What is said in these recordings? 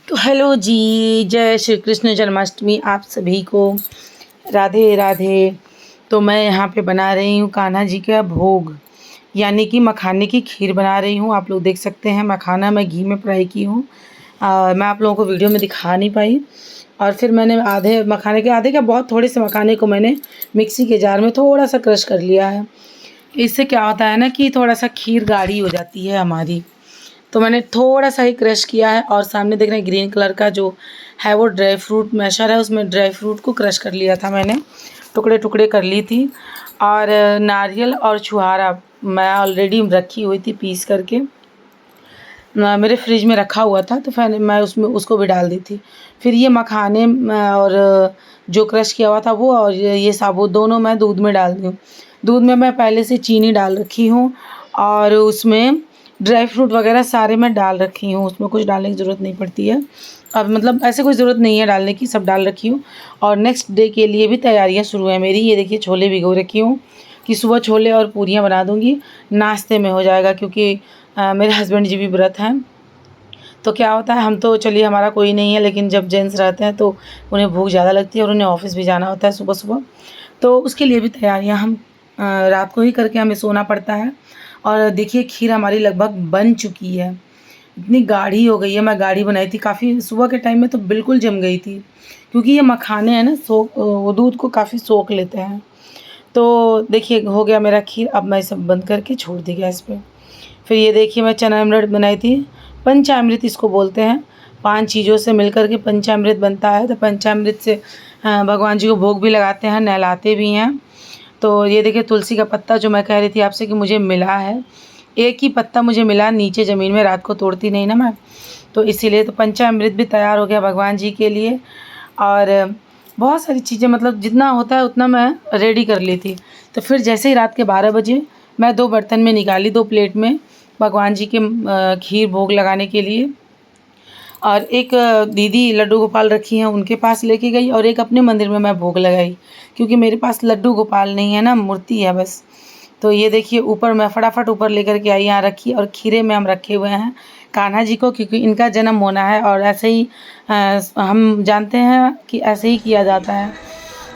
तो हेलो जी, जय श्री कृष्ण जन्माष्टमी आप सभी को, राधे राधे। तो मैं यहाँ पे बना रही हूँ कान्हा जी का भोग, यानी कि मखाने की खीर बना रही हूँ। आप लोग देख सकते हैं मखाना मैं घी में फ्राई की हूँ। मैं आप लोगों को वीडियो में दिखा नहीं पाई। और फिर मैंने आधे मखाने के, आधे क्या बहुत थोड़े से मखाने को मैंने मिक्सी के जार में थोड़ा सा क्रश कर लिया है। इससे क्या होता है ना कि थोड़ा सा खीर गाढ़ी हो जाती है हमारी। तो मैंने थोड़ा सा ही क्रश किया है और सामने देख रहे हैं ग्रीन कलर का जो है वो ड्राई फ्रूट मैशर है, उसमें ड्राई फ्रूट को क्रश कर लिया था मैंने, टुकड़े टुकड़े कर ली थी। और नारियल और छुहारा मैं ऑलरेडी रखी हुई थी पीस करके, मेरे फ्रिज में रखा हुआ था, तो फिर मैं उसमें उसको भी डाल दी थी। फिर ये मखाने और जो क्रश किया हुआ था वो और ये साबुत दोनों मैं दूध में डाल दी हूँ। दूध में मैं पहले से चीनी डाल रखी हूँ और उसमें ड्राई फ्रूट वगैरह सारे मैं डाल रखी हूँ, उसमें कुछ डालने की ज़रूरत नहीं पड़ती है। अब मतलब ऐसे कोई ज़रूरत नहीं है डालने की, सब डाल रखी हूँ। और नेक्स्ट डे के लिए भी तैयारियाँ शुरू है मेरी। ये देखिए छोले भिगो रखी हूँ कि सुबह छोले और पूरियाँ बना दूँगी, नाश्ते में हो जाएगा, क्योंकि मेरे हस्बैंड जी भी व्रत हैं। तो क्या होता है, हम तो चलिए हमारा कोई नहीं है, लेकिन जब जेंट्स रहते हैं तो उन्हें भूख ज़्यादा लगती है और उन्हें ऑफिस भी जाना होता है सुबह सुबह। तो उसके लिए भी तैयारियां हम रात को ही करके हमें सोना पड़ता है। और देखिए खीर हमारी लगभग बन चुकी है, इतनी गाढ़ी हो गई है। मैं गाढ़ी बनाई थी काफ़ी सुबह के टाइम में, तो बिल्कुल जम गई थी, क्योंकि ये मखाने हैं ना वो दूध को काफ़ी सोख लेते हैं। तो देखिए हो गया मेरा खीर। अब मैं सब बंद करके छोड़ दी गैस पे। फिर ये देखिए मैं चना अमृत बनाई थी, पंचामृत इसको बोलते हैं। 5 चीज़ों से मिलकर के पंचामृत बनता है। तो पंचामृत से भगवान जी को भोग भी लगाते हैं, नहलाते भी हैं। तो ये देखिए तुलसी का पत्ता जो मैं कह रही थी आपसे कि मुझे मिला है, एक ही पत्ता मुझे मिला नीचे ज़मीन में, रात को तोड़ती नहीं ना मैं, तो इसीलिए तो पंचामृत भी तैयार हो गया भगवान जी के लिए। और बहुत सारी चीज़ें, मतलब जितना होता है उतना मैं रेडी कर ली थी। तो फिर जैसे ही रात के 12 बजे मैं 2 बर्तन में निकाली, 2 प्लेट में भगवान जी के खीर भोग लगाने के लिए। और एक दीदी लड्डू गोपाल रखी हैं उनके पास लेके गई, और एक अपने मंदिर में मैं भोग लगाई, क्योंकि मेरे पास लड्डू गोपाल नहीं है ना, मूर्ति है बस। तो ये देखिए ऊपर मैं फटाफट ऊपर लेकर के आई, यहाँ रखी। और खीरे में हम रखे हुए हैं कान्हा जी को, क्योंकि इनका जन्म होना है और ऐसे ही हम जानते हैं कि ऐसे ही किया जाता है।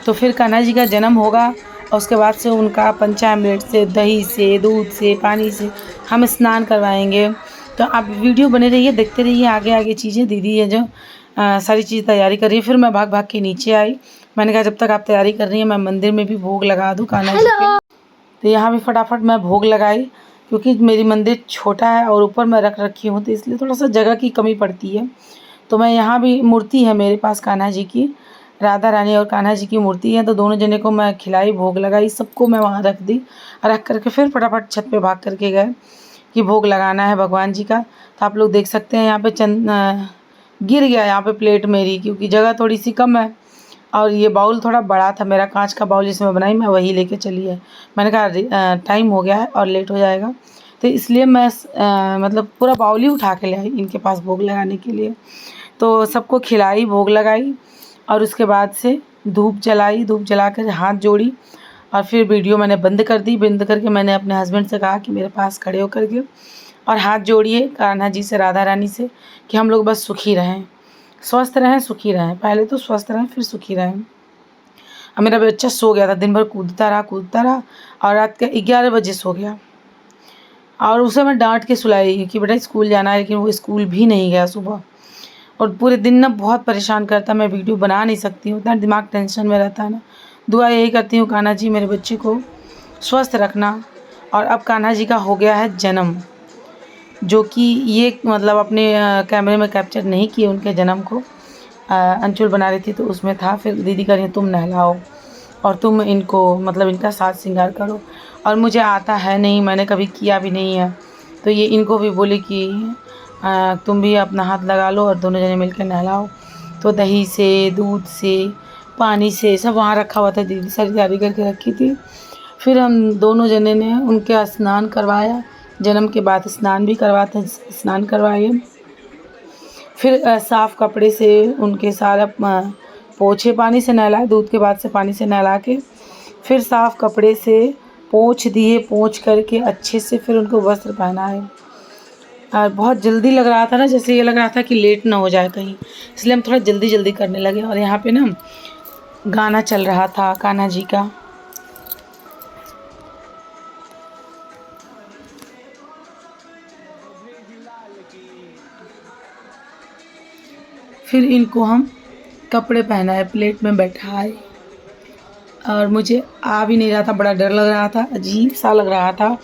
तो फिर कान्हा जी का जन्म होगा और उसके बाद से उनका पंचामृत से, दही से, दूध से, पानी से हम स्नान करवाएंगे। तो आप वीडियो बने रहिए, देखते रहिए आगे आगे चीज़ें। दीदी है जो सारी चीज़ तैयारी कर रही है। फिर मैं भाग भाग के नीचे आई। मैंने कहा जब तक आप तैयारी कर रही हैं मैं मंदिर में भी भोग लगा दूँ कान्हा जी के। तो यहाँ भी फटाफट मैं भोग लगाई, क्योंकि मेरी मंदिर छोटा है और ऊपर मैं रख रखी हूँ, तो इसलिए थोड़ा सा जगह की कमी पड़ती है। तो मैं यहाँ भी मूर्ति है मेरे पास कान्हा जी की, राधा रानी और कान्हा जी की मूर्ति है। तो दोनों जने को मैं खिलाई, भोग लगाई, सबको मैं वहाँ रख दी। रख करके फिर फटाफट छत पे भाग करके गए कि भोग लगाना है भगवान जी का। तो आप लोग देख सकते हैं यहाँ पे गिर गया यहाँ पे प्लेट मेरी, क्योंकि जगह थोड़ी सी कम है। और ये बाउल थोड़ा बड़ा था मेरा, कांच का बाउल जिसमें बनाई, मैं वही लेके चली है। मैंने कहा टाइम हो गया है और लेट हो जाएगा, तो इसलिए मैं मतलब पूरा बाउल ही उठा के ले आई इनके पास भोग लगाने के लिए। तो सबको खिलाई, भोग लगाई, और उसके बाद से धूप जलाई। धूप जला कर हाथ जोड़ी और फिर वीडियो मैंने बंद कर दी। बंद करके मैंने अपने हस्बैंड से कहा कि मेरे पास खड़े होकर के और हाथ जोड़िए कान्हा जी से, राधा रानी से, कि हम लोग बस सुखी रहें, स्वस्थ रहें, सुखी रहें। पहले तो स्वस्थ रहें फिर सुखी रहें। अब मेरा बच्चा सो गया था, दिन भर कूदता रहा और रात के 11 बजे सो गया। और उसे मैं डांट के सुलाई कि बेटा स्कूल जाना है, लेकिन वो स्कूल भी नहीं गया सुबह। और पूरे दिन ना बहुत परेशान करता, मैं वीडियो बना नहीं सकती हूँ, इतना दिमाग टेंशन में रहता है ना। दुआ यही करती हूँ कान्हा जी मेरे बच्चे को स्वस्थ रखना। और अब कान्हा जी का हो गया है जन्म, जो कि ये मतलब अपने कैमरे में कैप्चर नहीं किए उनके जन्म को। अंचुल बना रही थी तो उसमें था। फिर दीदी कह रही तुम नहलाओ और तुम इनको मतलब इनका साज श्रृंगार करो। और मुझे आता है नहीं, मैंने कभी किया भी नहीं है, तो ये इनको भी बोली कि तुम भी अपना हाथ लगा लो और दोनों जने मिलकर नहलाओ। तो दही से, दूध से, पानी से सब वहाँ रखा हुआ था, दीदी सारी तैयारी करके रखी थी। फिर हम दोनों जने ने उनके स्नान करवाया, जन्म के बाद स्नान भी करवाते, स्नान करवाए। फिर साफ़ कपड़े से उनके सारा पोछे, पानी से नहलाए, दूध के बाद से पानी से नहला के फिर साफ़ कपड़े से पोंछ दिए। पोंछ करके अच्छे से फिर उनको वस्त्र पहनाए। और बहुत जल्दी लग रहा था ना, जैसे ये लग रहा था कि लेट ना हो जाए कहीं, इसलिए हम थोड़ा जल्दी जल्दी करने लगे। और यहाँ पे ना गाना चल रहा था कान्हा जी का। फिर इनको हम कपड़े पहनाए, प्लेट में बैठाए, और मुझे आ भी नहीं रहा था, बड़ा डर लग रहा था, अजीब सा लग रहा था।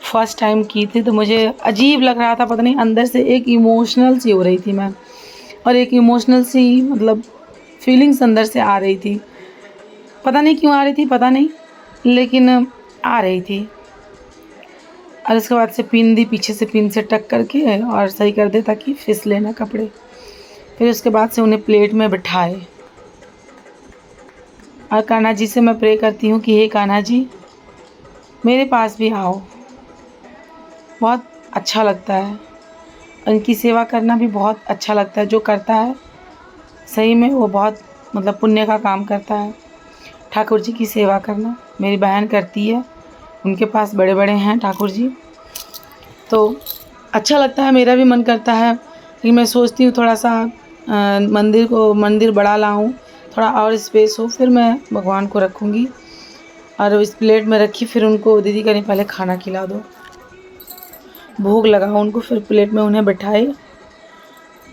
फर्स्ट टाइम की थी तो मुझे अजीब लग रहा था, पता नहीं अंदर से एक इमोशनल सी हो रही थी मैं, और एक इमोशनल सी मतलब फीलिंग्स अंदर से आ रही थी, पता नहीं क्यों आ रही थी, पता नहीं, लेकिन आ रही थी। और उसके बाद से पिन दी, पीछे से पिन से टक करके और सही कर दे ताकि फिसले ना कपड़े। फिर उसके बाद से उन्हें प्लेट में बिठाए, और कान्हा जी से मैं प्रे करती हूँ कि हे कान्हा जी मेरे पास भी आओ। बहुत अच्छा लगता है, उनकी सेवा करना भी बहुत अच्छा लगता है। जो करता है सही में वो बहुत मतलब पुण्य का काम करता है। ठाकुर जी की सेवा करना मेरी बहन करती है, उनके पास बड़े बड़े हैं ठाकुर जी, तो अच्छा लगता है, मेरा भी मन करता है। लेकिन मैं सोचती हूँ थोड़ा सा मंदिर बड़ा लाऊं, थोड़ा और स्पेस हो, फिर मैं भगवान को रखूँगी। और इस प्लेट में रखी, फिर उनको दीदी कह रही पहले खाना खिला दो, भोग लगाओ उनको। फिर प्लेट में उन्हें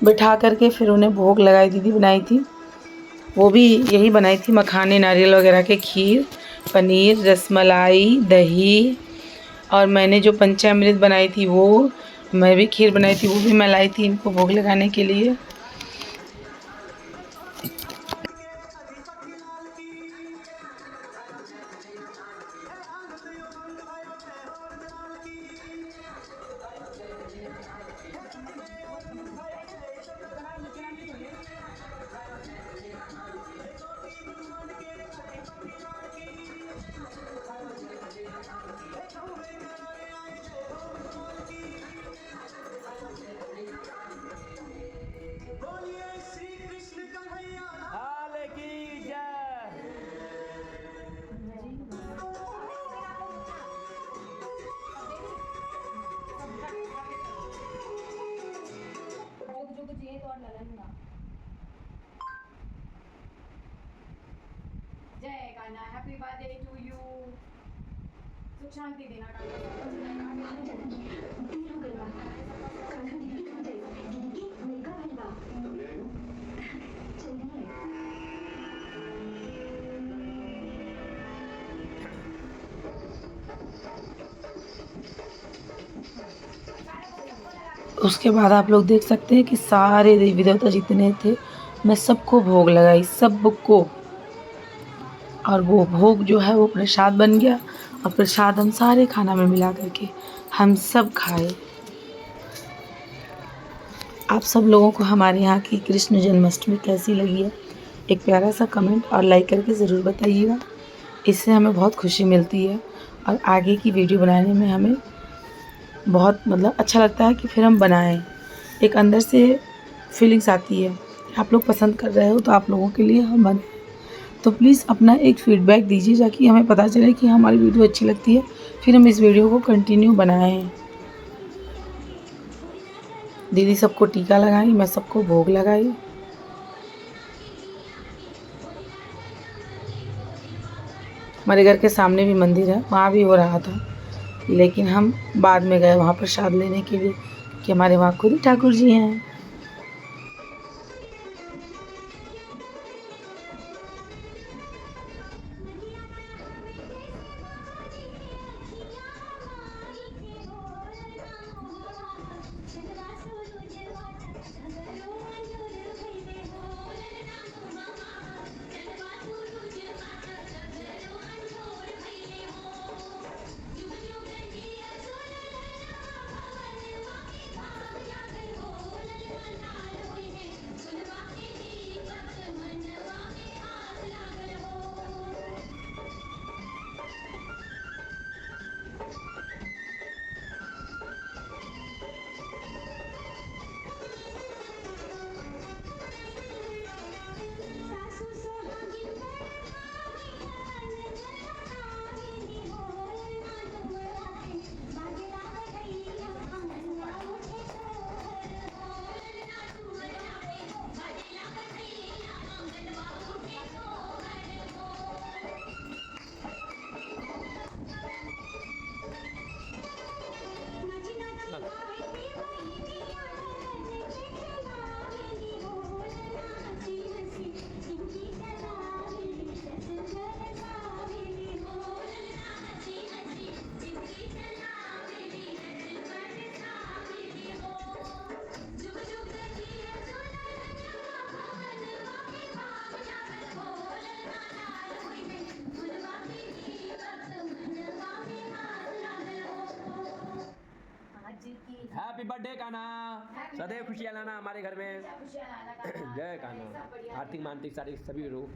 बिठा करके फिर उन्हें भोग लगाई, दीदी बनाई थी, वो भी यही बनाई थी, मखाने नारियल वगैरह के खीर, पनीर, रसमलाई, दही, और मैंने जो पंचामृत बनाई थी वो, मैं भी खीर बनाई थी वो भी मैं लाई थी इनको भोग लगाने के लिए। जय Kanha, happy birthday to you. सुख शांति देना उसके बाद आप लोग देख सकते हैं कि सारे देवी देवता जितने थे मैं सबको भोग लगाई, सबको, और वो भोग जो है वो प्रसाद बन गया, और प्रसाद हम सारे खाना में मिला करके हम सब खाए। आप सब लोगों को हमारे यहाँ की कृष्ण जन्माष्टमी कैसी लगी है, एक प्यारा सा कमेंट और लाइक करके ज़रूर बताइएगा, इससे हमें बहुत खुशी मिलती है, और आगे की वीडियो बनाने में हमें बहुत मतलब अच्छा लगता है कि फिर हम बनाएं, एक अंदर से फीलिंग्स आती है। आप लोग पसंद कर रहे हो तो आप लोगों के लिए हम बनाएं, तो प्लीज़ अपना एक फ़ीडबैक दीजिए ताकि हमें पता चले कि हमारी वीडियो अच्छी लगती है, फिर हम इस वीडियो को कंटिन्यू बनाएं। दीदी सबको टीका लगाई, मैं सबको भोग लगाई। हमारे घर के सामने भी मंदिर है, वहाँ भी हो रहा था, लेकिन हम बाद में गए वहाँ प्रसाद लेने के लिए, कि हमारे वहाँ खुद ही ठाकुर जी हैं। कान्हा, सदैव खुशियाँ लाना हमारे घर में। खुशियाँ लाना कान्हा। जय सब कान्हा। बढ़िया। आर्थिक मानसिक सारी सभी रोग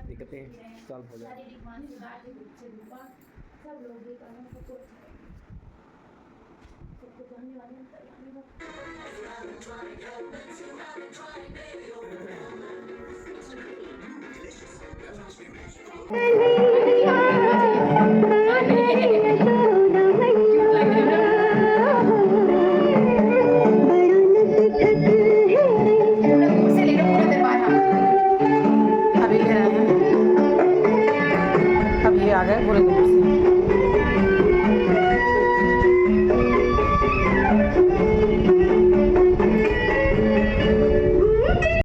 दिक्कतें सॉल्व हो जाए। शारीरिक मानसिक आर्थिक रूप से रूपा सब लोग ये कान्हा सबको अच्छा रहे। सबको जानने वाले अंतर्यामी हो।